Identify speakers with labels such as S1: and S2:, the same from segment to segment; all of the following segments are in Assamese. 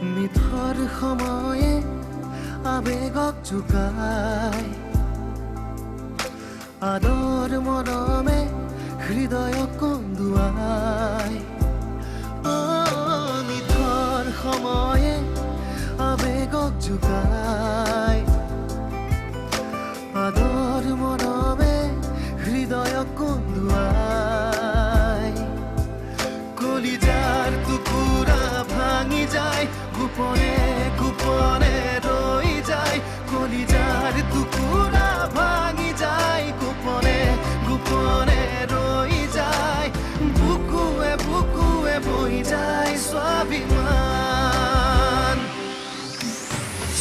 S1: নিথৰ সময়ে আবেগক জোকাই আদৰ মৰমে হৃদয়ক কন্দুৱাই নিথৰ সময়ে আবেগক জোকাই আদৰ মৰমে হৃদয়ক কন্দুৱাই কলিজাৰ টুকুৰা ভাঙি যায় গোপনে গোপনে ৰৈ যায় কলিজাৰ টুকুৰা ভাঙি যায় গোপনে গোপনে ৰৈ যায় বুকুৱে বুকুৱে বৈ যায় স্বাভিমান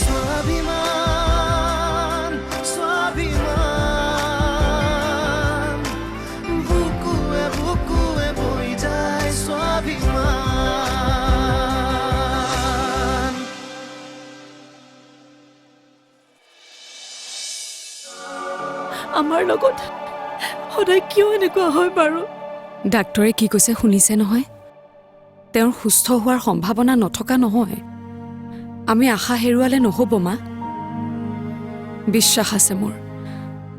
S1: স্বাভিমান স্বাভিমান বুকুৱে বুকুৱে বৈ যায় স্বাভিমান
S2: আমাৰ লগত সদায় কিয় এনেকুৱা হয় বাৰু?
S3: ডাক্তৰে কি কৈছে শুনিছে নহয়? তেওঁৰ সুস্থ হোৱাৰ সম্ভাৱনা নথকা নহয়। আমি আশা হেৰুৱালে নহ'ব মা। বিশ্বাস আছে মোৰ,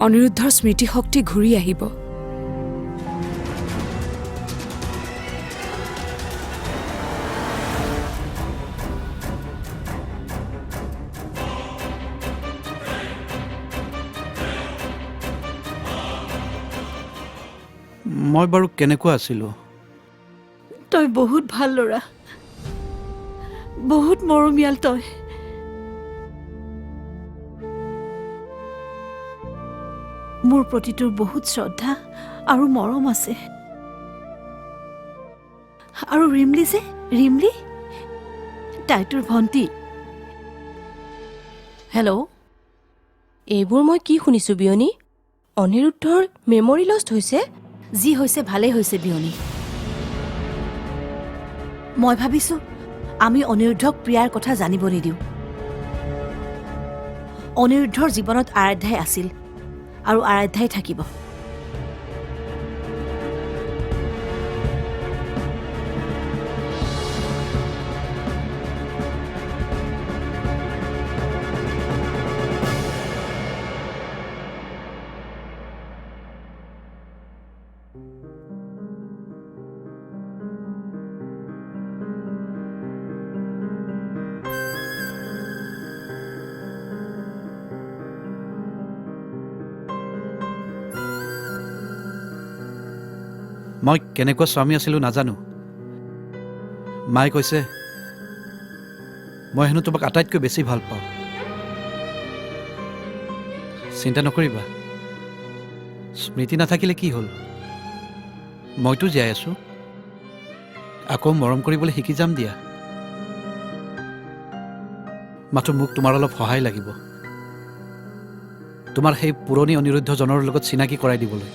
S3: অনিৰুদ্ধৰ স্মৃতিশক্তি ঘূৰি আহিব।
S4: মই বাৰু কেনেকুৱা আছিলোঁ?
S2: তই বহুত ভাল ল'ৰা, বহুত মৰমীয়াল তই। মোৰ প্ৰতি তোৰ বহুত শ্ৰদ্ধা আৰু মৰম আছে। আৰু ৰিমলি যে ৰিমলি, তাই তোৰ ভণ্টি।
S5: হেল্ল', এইবোৰ মই কি শুনিছোঁ বিয়নী? অনিৰুদ্ধৰ মেমৰি লষ্ট হৈছে?
S2: যি হৈছে ভালেই হৈছে বিয়নী। মই ভাবিছোঁ আমি অনিৰুদ্ধক প্ৰিয়াৰ কথা জানিব নিদিওঁ। অনিৰুদ্ধৰ জীৱনত আৰাধ্যাই আছিল আৰু আৰাধ্যাই থাকিব।
S4: মই কেনেকুৱা স্বামী আছিলোঁ নাজানো। মায়ে কৈছে মই হেনো তোমাক আটাইতকৈ বেছি ভাল পাওঁ। চিন্তা নকৰিবা, স্মৃতি নাথাকিলে কি হ'ল? মইতো জীয়াই আছোঁ, আকৌ মৰম কৰিবলৈ শিকি যাম দিয়া। মাথো মোক তোমাৰ অলপ সহায় লাগিব, তোমাৰ সেই পুৰণি অনিৰুদ্ধজনৰ লগত চিনাকি কৰাই দিবলৈ।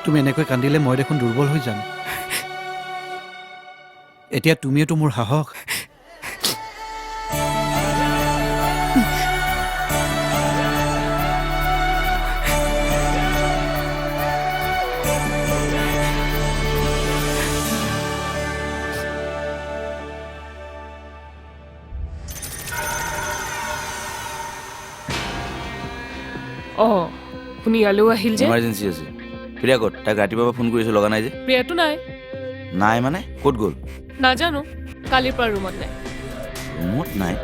S4: তুমি এনেকৈ কান্দিলে মই দেখোন দুৰ্বল হৈ যাম। এতিয়া তুমিয়েতো মোৰ সাহস।
S6: শুনি ইয়ালৈও আহিল যে?
S7: ইমাৰ্জেঞ্চি আছে। প্ৰিয়া ক'ত? তাক ৰাতিপুৱাৰ পৰা ফোন কৰিছোঁ, লগা নাই যে।
S6: প্ৰিয়াটো নাই।
S7: নাই মানে ক'ত গ'ল?
S6: নাজানো, কালিৰ পৰা ৰুমত নাই।
S7: ৰুমত নাই?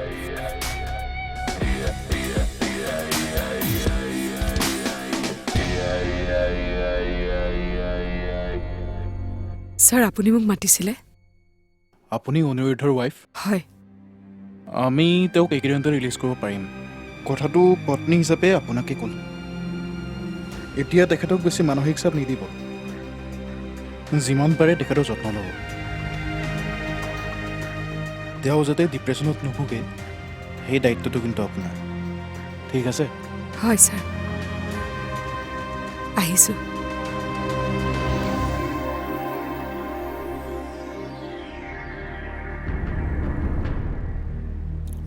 S3: ছাৰ, আপুনি মোক মাতিছিলে?
S8: আপুনি অনিৰুদ্ধৰ ৱাইফ?
S3: হয়।
S8: আমি তেওঁক এইকেইদিনতে ৰিলিজ কৰিব পাৰিম। কথাটো পত্নী হিচাপে আপোনাকে ক'লোঁ। এতিয়া তেখেতক বেছি মানসিক চাপ নিদিব, যিমান পাৰে তেখেতৰ যত্ন ল'ব। তেওঁ যাতে ডিপ্ৰেশ্যনত নুভোগে সেই দায়িত্বটো কিন্তু আপোনাৰ। ঠিক আছে?
S3: হয় ছাৰ, আহিছোঁ।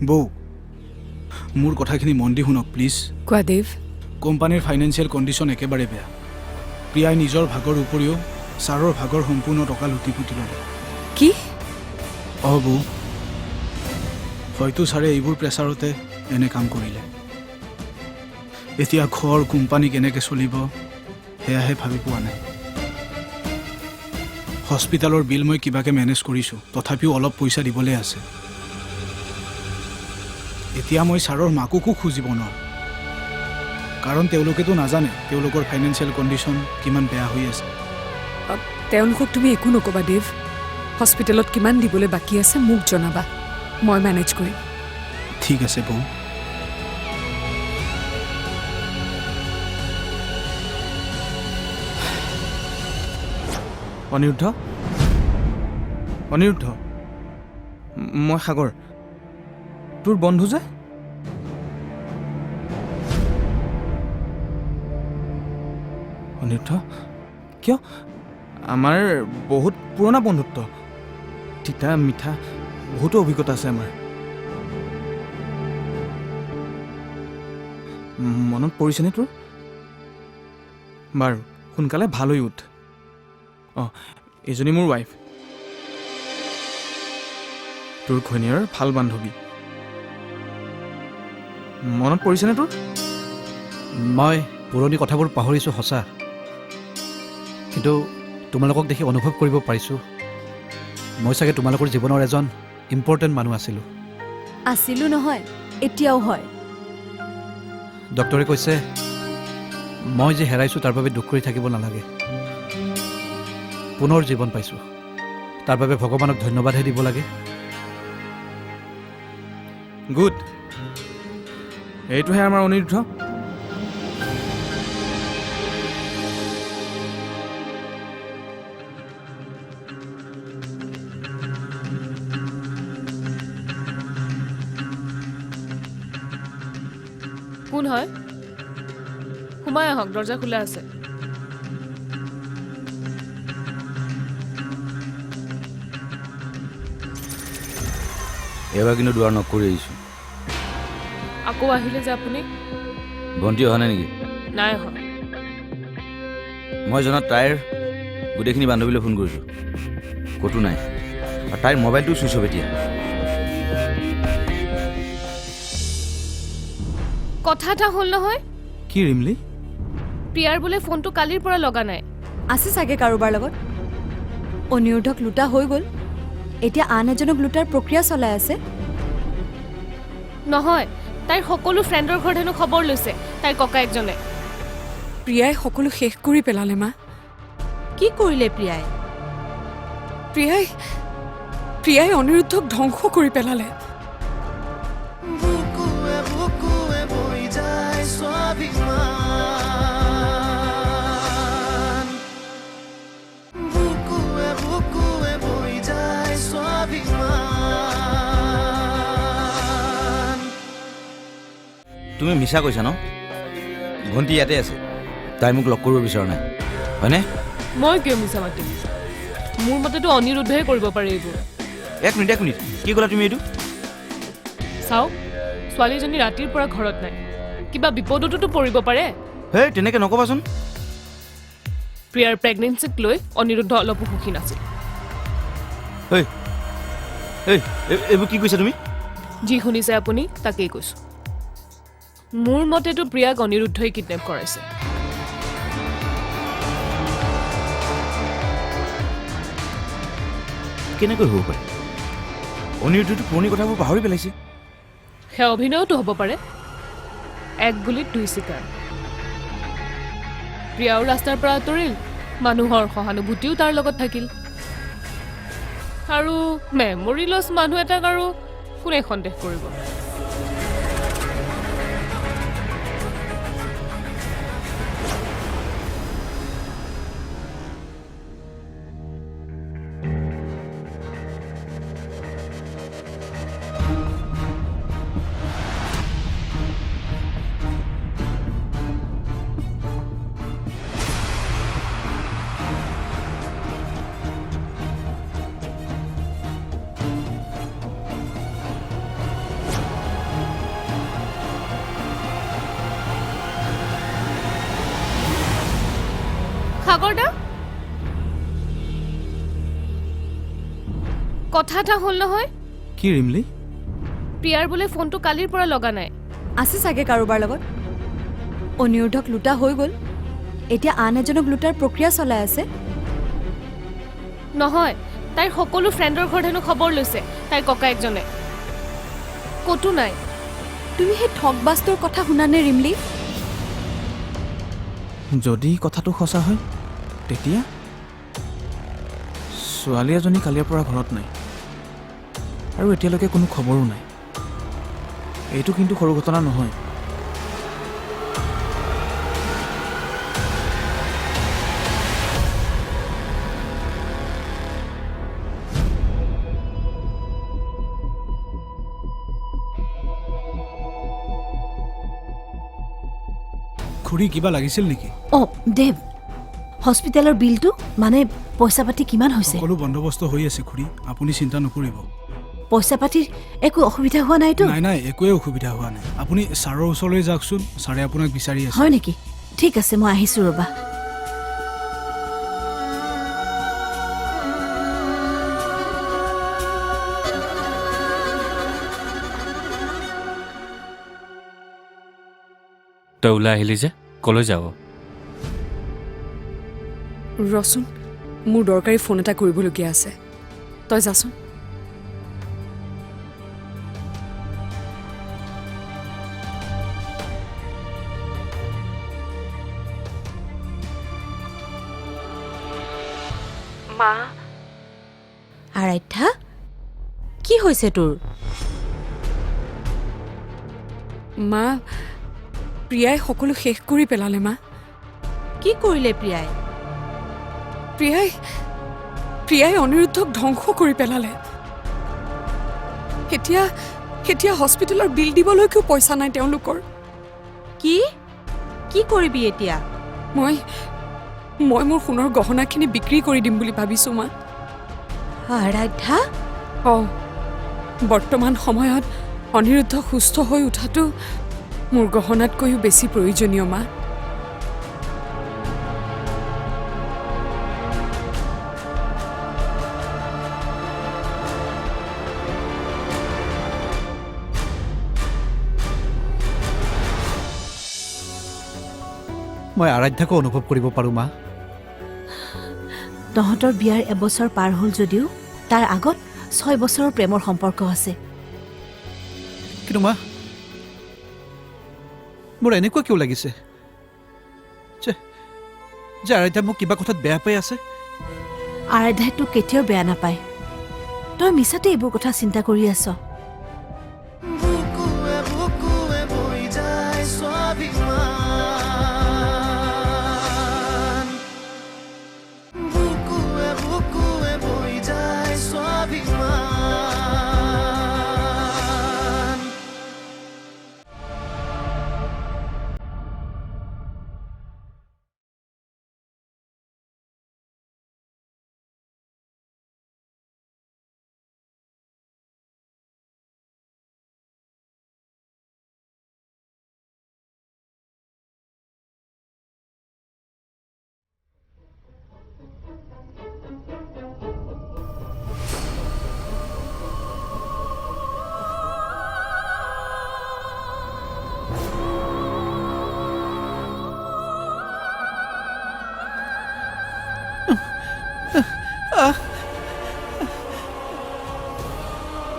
S8: বৌ মোৰ কথাখিনি মন দি শুনক প্লিজ।
S3: কোৱা দেৱ।
S8: কোম্পানীৰ ফাইনেন্সিয়েল কণ্ডিশ্যন একেবাৰে বেয়া। প্ৰিয়াই নিজৰ ভাগৰ উপৰিও ছাৰৰ ভাগৰ সম্পূৰ্ণ টকা লুটি পুতি ল'লে।
S3: কি?
S8: বৌ হয়তো ছাৰে এইবোৰ প্ৰেছাৰতে এনে কাম কৰিলে। এতিয়া ঘৰ কোম্পানী কেনেকৈ চলিব সেয়াহে ভাবি পোৱা নাই। হস্পিটেলৰ বিল মই কিবাকৈ মেনেজ কৰিছোঁ, তথাপিও অলপ পইচা দিবলৈ আছে। এতিয়া মই ছাৰৰ মাককো খুজিব নোৱাৰোঁ, কাৰণ তেওঁলোকেতো নাজানে তেওঁলোকৰ ফাইনেন্সিয়েল কণ্ডিশ্যন কিমান বেয়া হৈ আছে।
S3: তেওঁলোকক তুমি একো নক'বা দেৱ। হস্পিটেলত কিমান দিবলৈ বাকী আছে মোক জনাবা, মই মেনেজ কৰিম।
S8: ঠিক আছে বৌ।
S9: অনিৰুদ্ধ, অনিৰুদ্ধ, মই সাগৰ, তোৰ বন্ধু যে। অনিৰুদ্ধ, কিয়? আমাৰ বহুত পুৰণা বন্ধুত্ব, তিতা মিঠা বহুতো অভিজ্ঞতা আছে আমাৰ। মনত পৰিছেনে তোৰ? বাৰু সোনকালে ভাল হৈ উঠ। অঁ, এইজনী মোৰ ৱাইফ, তোৰ ঘৈণীয়েৰ ভাল বান্ধৱী। মনত পৰিছেনে তোৰ?
S4: মই পুৰণি কথাবোৰ পাহৰিছোঁ সঁচা, কিন্তু তোমালোকক দেখি অনুভৱ কৰিব পাৰিছোঁ মই চাগে তোমালোকৰ জীৱনৰ এজন ইম্পৰ্টেণ্ট মানুহ আছিলোঁ।
S2: আছিলোঁ নহয়, এতিয়াও হয়।
S4: ডক্টৰে কৈছে মই যে হেৰাইছোঁ তাৰ বাবে দুখ কৰি থাকিব নালাগে। পুনৰ জীৱন পাইছোঁ, তাৰ বাবে ভগৱানক ধন্যবাদহে দিব লাগে।
S9: গুড, এইটোহে আমাৰ অনিৰুদ্ধ।
S6: কোন হয়? সোমাই আহক, দৰজা খোলা আছে।
S7: এবাৰ কিন্তু দুৱাৰ নক কৰি আহিছোঁ।
S6: আকৌ আহিলে যে আপুনি?
S7: ভণ্টি অহা নাই নেকি?
S6: নাই অহা।
S7: মই জনাত তাইৰ গোটেইখিনি বান্ধৱীলৈ ফোন কৰিছোঁ, ক'তো নাই। আৰু তাইৰ মোবাইলটো চুইচ অফ এতিয়া।
S6: কথা এটা হ'ল নহয়,
S9: কি ৰিমলি?
S6: প্ৰিয়াৰ বোলে ফোনটো কালিৰ পৰা লগা নাই।
S2: আছে চাগে কাৰোবাৰ লগত। অনিৰুদ্ধক লুটা হৈ গ'ল, এতিয়া আন এজনক লুটাৰ প্ৰক্ৰিয়া চলাই আছে।
S6: নহয়, তাইৰ সকলো ফ্ৰেণ্ডৰ ঘৰত হেনো খবৰ লৈছে তাইৰ ককায়েকজনে।
S3: প্ৰিয়াই সকলো শেষ কৰি পেলালে মা।
S2: কি কৰিলে প্ৰিয়াই?
S3: প্ৰিয়াই অনিৰুদ্ধক ধ্বংস কৰি পেলালে।
S1: বুকুৱে বুকুৱে বৈ যায় স্বাভিমান, বুকুৱে বুকুৱে বৈ যায় স্বাভিমান।
S7: তুমি মিছা কৈছা ন? ভণ্টি ইয়াতে আছে, তাই মোক লগ কৰিব বিচৰা নাই, হয়নে?
S6: মই কিয় মিছা মাতিম? মোৰ মতেতো অনিৰুদ্ধহে কৰিব পাৰে এইবোৰ।
S7: এক মিনিট কি ক'লা তুমি এইটো?
S6: চাওক, ছোৱালীজনী ৰাতিৰ পৰা ঘৰত নাই, কিবা বিপদতোতো পৰিব পাৰে।
S7: হেই তেনেকৈ নক'বাচোন।
S6: প্ৰিয়াৰ প্ৰেগনেঞ্চিক লৈ অনিৰুদ্ধ অলপো সুখী নাছিল।
S7: এইবোৰ কি কৈছা তুমি?
S6: যি শুনিছে আপুনি তাকেই কৈছোঁ। মোৰ মতেতো প্ৰিয়াক অনিৰুদ্ধই কিডনেপ কৰাইছে।
S7: কেনেকৈ হ'ব পাৰে? অনিৰুদ্ধটো পুৰণি কথাবোৰ পাহৰি পেলাইছে।
S6: সেয়া অভিনয়তো হ'ব পাৰে। এক গুলিত দুই চিকাৰ। প্ৰিয়াও ৰাস্তাৰ পৰা আঁতৰিল, মানুহৰ সহানুভূতিও তাৰ লগত থাকিল। আৰু মেমৰি লছ মানুহ এটাক আৰু কোনে সন্দেহ কৰিব? সাগৰ দা কথা এটা হ'ল নহয়
S9: কি ৰিমলি?
S6: প্ৰিয়াৰ বোলে ফোনটো কালিৰ পৰা লগা নাই
S2: আছে চাগে কাৰোবাৰ লগত অনিৰুদ্ধক লুটা হৈ গ'ল এতিয়া আন এজনক লুটাৰ প্ৰক্ৰিয়া চলাই আছে
S6: নহয় তাইৰ সকলো ফ্ৰেণ্ডৰ ঘৰত হেনো খবৰ লৈছে তাইৰ ককায়েকজনে ক'তো নাই
S2: তুমি সেই ঠগবাস্তৰ কথা শুনানে ৰিমলি
S9: যদি কথাটো সঁচা হয় তেতিয়া ছোৱালী এজনী কালিৰ পৰা ঘৰত নাই আৰু এতিয়ালৈকে কোনো খবৰো নাই এইটো কিন্তু সৰু ঘটনা নহয়
S4: খুৰী কিবা লাগিছিল নেকি
S10: অঁ দেৱ হস্পিটেলৰ বিলটো মানে পইচা পাতি কিমান হৈছে
S4: সকলো বন্দোবস্ত হৈ আছে খুৰী আপুনি চিন্তা নকৰিব
S10: পইচা পাতিৰ একো অসুবিধা হোৱা নাইতো
S4: নাই নাই একোৱে অসুবিধা হোৱা নাই আপুনি ছাৰৰ ওচৰলৈ যাওকচোন ছাৰে আপোনাক বিচাৰি আছে
S10: হয় নেকি ঠিক আছে মই আহিছোঁ ৰ'বা
S11: তই ওলাই আহিলি যে কলৈ যাব
S3: ৰচোন মোৰ দৰকাৰী ফোন এটা কৰিবলগীয়া আছে তই যাচোন মা
S5: আৰাধ্যা কি হৈছে তোৰ
S3: মা প্ৰিয়াই সকলো শেষ কৰি পেলালে মা
S5: কি কৰিলে প্ৰিয়াই
S3: প্ৰিয়াই অনিৰুদ্ধক ধ্বংস কৰি পেলালে এতিয়া হস্পিটেলৰ বিল দিবলৈকেও পইচা নাই তেওঁলোকৰ
S5: কি কি কৰিবি এতিয়া
S3: মই মোৰ সোণৰ গহনাখিনি বিক্ৰী কৰি দিম বুলি ভাবিছোঁ মা
S5: আৰাধ্যা
S3: অঁ বৰ্তমান সময়ত অনিৰুদ্ধ সুস্থ হৈ উঠাটো মোৰ গহনাতকৈও বেছি প্ৰয়োজনীয় মা
S4: মই আৰাধ্যাকো অনুভৱ কৰিব পাৰোঁ মা
S10: তহঁতৰ বিয়াৰ এবছৰ পাৰ হ'ল যদিও তাৰ আগত 6 বছৰৰ প্ৰেমৰ সম্পৰ্ক আছে
S4: কিন্তু মা মোৰ এনেকুৱা কিয় লাগিছে যে আৰাধ্যা মোক কিবা কথাত বেয়া পাই আছে
S10: আৰাধ্যাই তোক কেতিয়াও বেয়া নাপায় তই মিছাতে এইবোৰ কথা চিন্তা কৰি আছ
S1: বুকুৱে বুকুৱে বৈ যায় স্বাভিমান বুকুৱে বুকুৱে বৈ যায় স্বাভিমান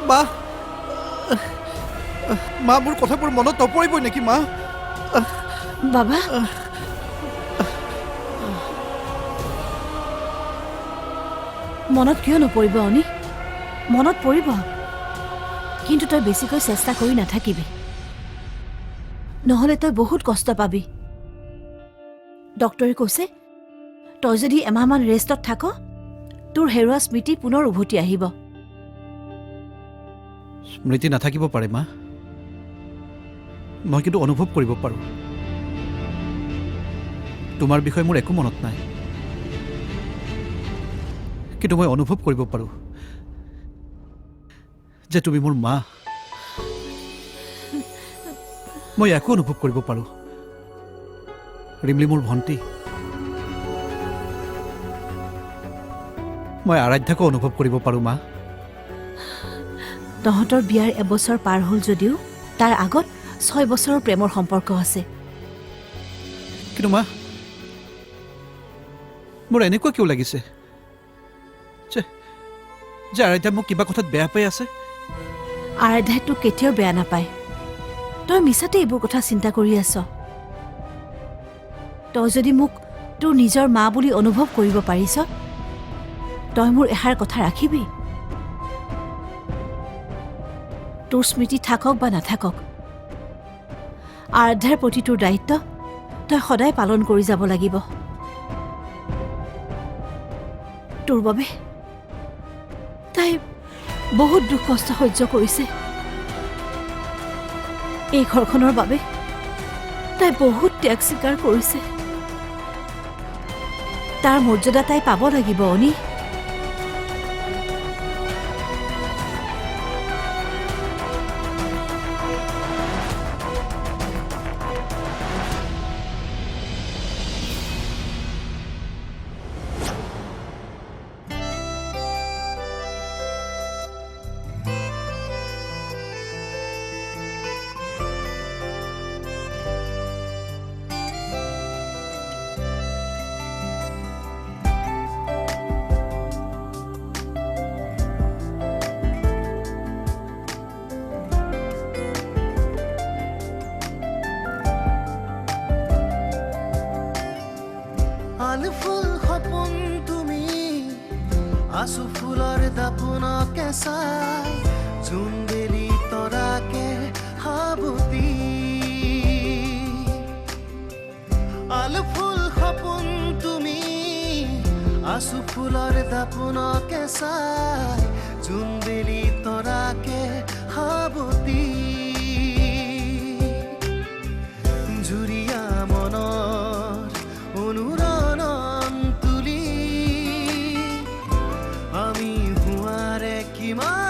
S4: মা মা মোৰ কথাবোৰ মনত নপৰিবই নেকি মা
S10: বাবা মনত কিয় নপৰিব অনি মনত পৰিব কিন্তু তই বেছিকৈ চেষ্টা কৰি নাথাকিবি নহ'লে তই বহুত কষ্ট পাবি ডক্টৰে কৈছে তই যদি এমাহমান ৰেষ্টত থাক তোৰ হেৰুৱা স্মৃতি পুনৰ উভতি আহিব
S4: স্মৃতি নাথাকিব পাৰে মা মই কিন্তু অনুভৱ কৰিব পাৰোঁ তোমাৰ বিষয়ে মোৰ একো মনত নাই কিন্তু মই অনুভৱ কৰিব পাৰোঁ যে তুমি মোৰ মা মই একো অনুভৱ কৰিব পাৰোঁ ৰিমলি মোৰ ভণ্টি মই আৰাধ্যাকো অনুভৱ কৰিব পাৰোঁ মা।
S10: তহঁতৰ বিয়াৰ এবছৰ পাৰ হ'ল যদিও তাৰ আগত 6 বছৰৰ প্ৰেমৰ সম্পৰ্ক আছে।
S4: কিন্তু মা, মোৰ এনেকুৱা কিয় লাগিছে যে আৰাধ্যা মোক কিবা কথাত বেয়া পাই আছে?
S10: আৰাধ্যাই তোক কেতিয়াও বেয়া নাপায়। তই মিছাতে এইবোৰ কথা চিন্তা কৰি আছ। তই যদি মোক তোৰ নিজৰ মা বুলি অনুভৱ কৰিব পাৰিছ, তই মোৰ এষাৰ কথা ৰাখিবি। তোৰ স্মৃতি থাকক বা নাথাকক, আৰাধ্যাৰ প্ৰতি তোৰ দায়িত্ব তই সদায় পালন কৰি যাব লাগিব। তোৰ বাবে তাই বহুত দুখ কষ্ট সহ্য কৰিছে। এই ঘৰখনৰ বাবে তাই বহুত ত্যাগ স্বীকাৰ কৰিছে। তাৰ মৰ্যাদা তাই পাব লাগিব অনি।
S1: আল ফুল সপোন তুমি, আচু ফুলৰ দাপোনকে চাই, জোনবেলি তৰাকে সাবতি। আল ফুল সপোন তুমি, আচু ফুলৰ দাপোনকে চাই, জোনবেলি তৰাকে সাবতি। জুৰিয়া মনৰ অনুৰণন তুলি আমি হোৱাৰে কিমান